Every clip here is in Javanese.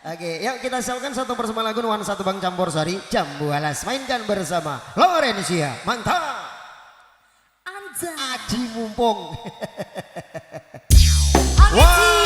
Oke, yuk kita siapkan satu persema lagu nuansa Tubang Campur Sari Jambu Alas, mainkan bersama Lorencia. Mantap. Anja. Aji mumpung. Wah.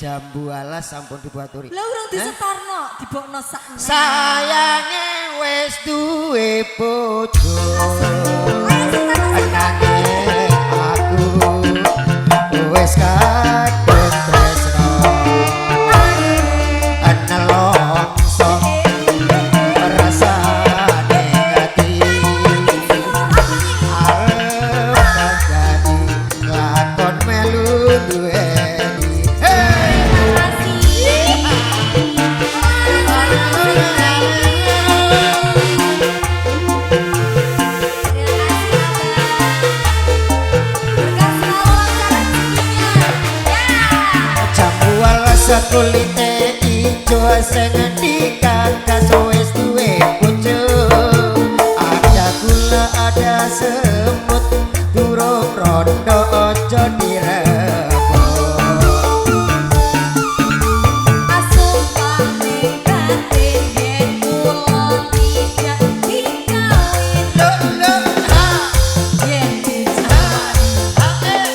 Jambu Alas sampun dibuaturi. Lha urung disetorno, dibokno sakne. Sayange wis duwe bojo. Anake aku wis kadung tresno. Ana longso rasane ati. Arep dadi lakon melu duwe. Kulite ijo sing dikakas wis duwe bojo. Ada gula ada semut durung rondo aja direbo. Asumpane batin yen kula tidak dikawin. Yen dijawani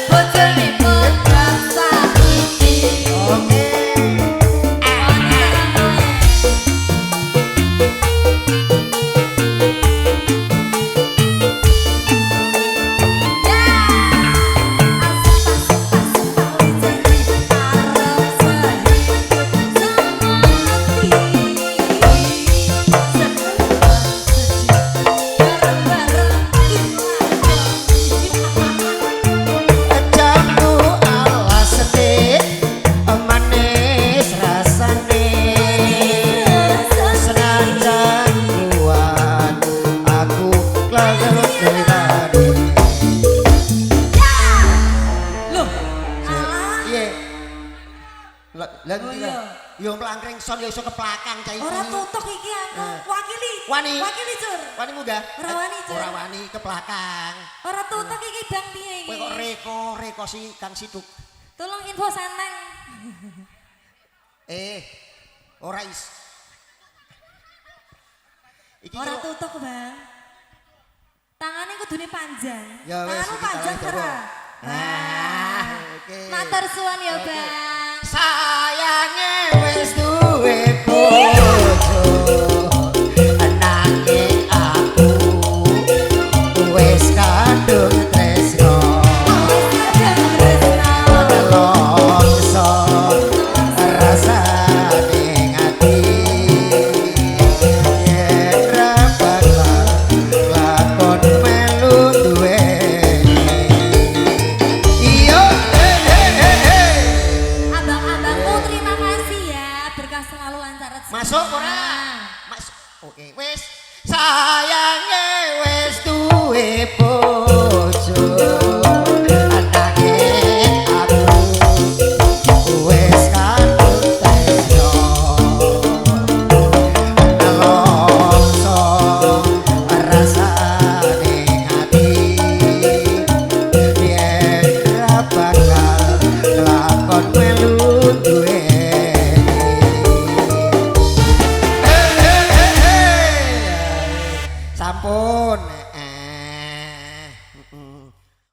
bojone padha saiki. Yo mlangkring son yo iso keplakang cah iki. Ora tutuk iki aku. Wakili. Wani. Wakili Cur. Wani munggah. Ora wani, Cur. Ora wani keplakang. Ora tutuk iki Bang piye iki? Kowe kok reko si Kang Situk. Tolong info saneng. Ora is. Iki Ora kira- tutuk, Bang. Tangane kudune panjang. Ya wes, Tanganmu iki panjang tangannya ora? Ah, oke. Matur suwun ya, Oke. Bang. Sayange wis duwe bojo nanging aku wis kadung tresno nelongso rasane ati yen ra bakal lakon melu duweni iyo Abang-abangku terima kasih ya. Berkah selalu lancar rezeki. masuk ora? Masuk. Oke, wis sayange wis duwe bojo. Anake aku wis kadung tresno. Nelongso rasane ati. Yen ra bakal lakon melu duweni. Sampun